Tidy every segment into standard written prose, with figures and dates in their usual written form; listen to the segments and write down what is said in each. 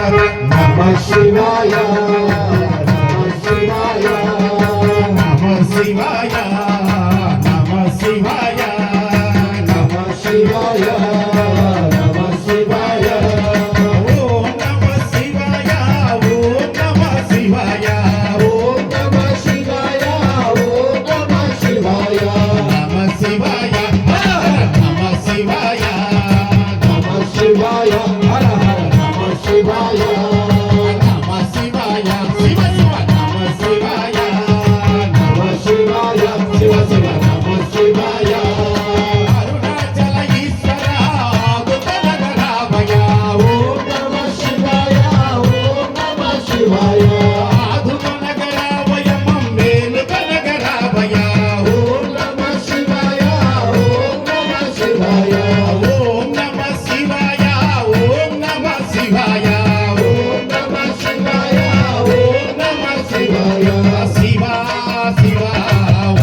Namah Shivaya, Namah Shivaya, Namah Shivaya, Namah Shivaya, Namah Shivaya, Namah Shivaya. Om Namah Shivaya, Om Namah Shivaya, Om Namah Shivaya, Om Namah Shivaya, Namah Shivaya, Namah Shivaya, Namah Shivaya, Hara Hara Namah Shivaya, Namah Shivaya, Shiva Shiva Namah Shivaya, Namah Shivaya, Shiva Shiva Namah Shivaya. Arunachala Ishvara Adhutanagaravaya, Om Namah Shivaya, Om Namah Shivaya, Adhutanagaravaya Mammelutanagaravaya, Om Namah Shivaya, Om Namah Shivaya, Om Namah Shivaya, Om Namah Shivaya, Om Namah Shivaya, Om Namah Shivaya, Shiva Shiva,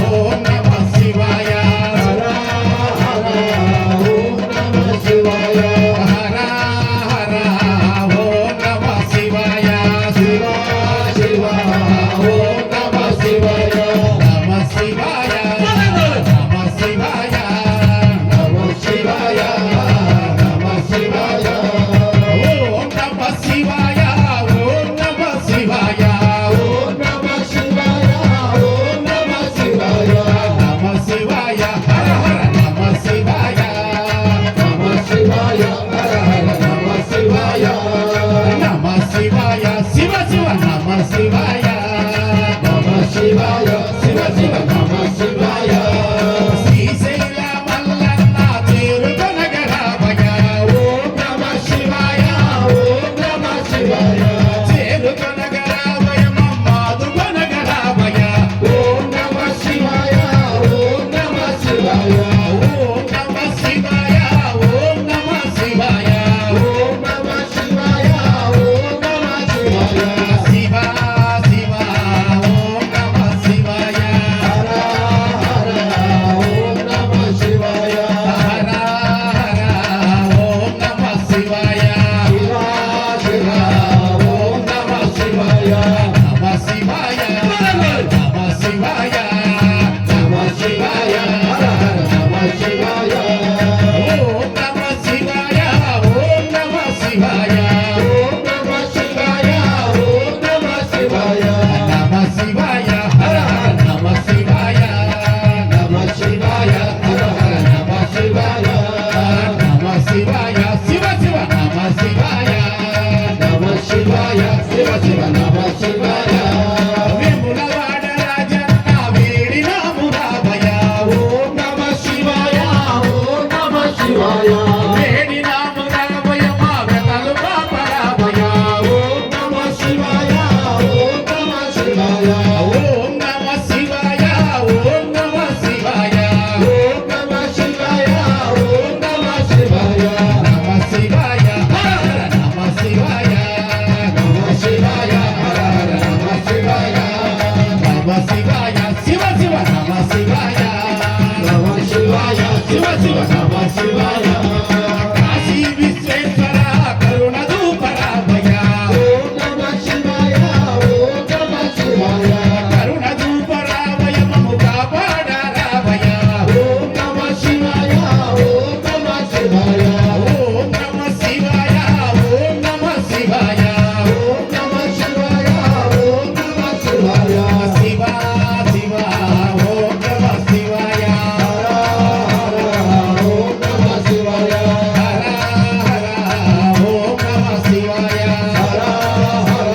Om Namah Shivaya, Hara Hara, Om Namah Shivaya, Hara Hara, Om Namah Shivaya, Shiva Shiva, Om Namah Shivaya, Namah Shivaya, Namah Shivaya, Namah Shivaya, Namah Shivaya, Om Namah Shivaya, Om Namah Shivaya, Om Namah Shivaya, Om Namah Shivaya, Namah Shivaya, Hara Hara Namah Shivaya, Namah Shivaya, Hara Hara Namah Shivaya, Namah Shivaya, Shiva Shiva Namah Shivaya, Namah Shivaya, Shiva Shiva Namah Shivaya. Srisaila Mallanna చేరుకొనగరావయ, ఓం నమః శివాయ, ఓం నమః శివాయ, చేరుకొనగరావయ మమ్మాదుకొనగరావయ, ఓం నమః శివాయ, ఓం నమః శివాయ, ఓం నమః శివాయ, ఓం నమః శివాయ, ఓం నమః శివాయ, ఓం నమః శివాయ, శివ శివ, ఓం నమః శివాయ, హర హర, ఓం నమః శివాయ, హర హర, ఓం నమః శివాయ, శివ శివ, ఓం నమః శివాయ, నమః శివాయ, నమః శివాయ, నమః శివాయ, హర హర నమః శివాయ, ఓం నమః శివాయ, ఓం నమః శివాయ, ఓం నమః శివాయ, ఓం నమః శివాయ, నమః శివాయ, హర హర నమః శివాయ, నమః శివాయ, హర హర నమః శివాయ, నమః శివాయ, శివ శివ నమః శివాయ, నమః శివాయ, శివ శివ నమః శివాయ. వేములవాడ రాజన్న వేడినాము రావయ, ఓం నమః శివాయ, ఓం నమః శివాయ, వేడినాము రావయ మా వ్రతలు పాపరావయ, ఓం నమః శివాయ, ఓం నమః శివాయ, ఓం నమః శివాయ, ఓం నమః శివాయ, ఓం నమః శివాయ, ఓం నమః శివాయ, నమః శివాయ, హర హర నమః శివాయ, నమః శివాయ, హర హర నమః శివాయ, నమః శివాయ, శివ శివ నమః శివాయ, నమః శివాయ, శివ శివ నమః శివాయ. కాశీ విశ్వేశ్వర కరుణ ధూపరావయ, ఓం నమః శివాయ, ఓం నమః శివాయ, కరుణ ధూపరావయ మము కాపాడరావయ, ఓం నమః శివాయ, ఓం నమః శివాయ, ఓం నమః శివాయ, ఓం నమః శివాయ, ఓం నమః శివాయ, ఓం నమః శివాయ, శివ శివ, ఓం నమః శివాయ, హర హర, ఓం నమః శివాయ, హర హర, ఓం నమః శివాయ, హర హర,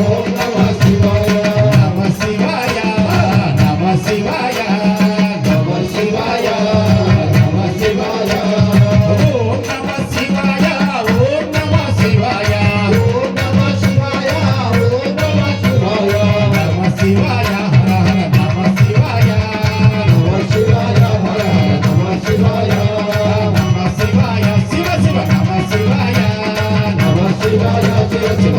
ఓం నమః శివాయ, నమః శివాయ, నమః శివాయ, నమః శివాయ, నమః శివాయ, ఓం నమః శివాయ, ఓం నమః శివాయ, ఓం నమః శివాయ, ఓం నమః శివాయ, నమః శివాయ, హర హర నమః శివాయ, నమః శివాయ, హర హర నమః శివాయ, నమః శివాయ, శివ శివ నమః శివాయ, నమః శివాయ, శివ శివ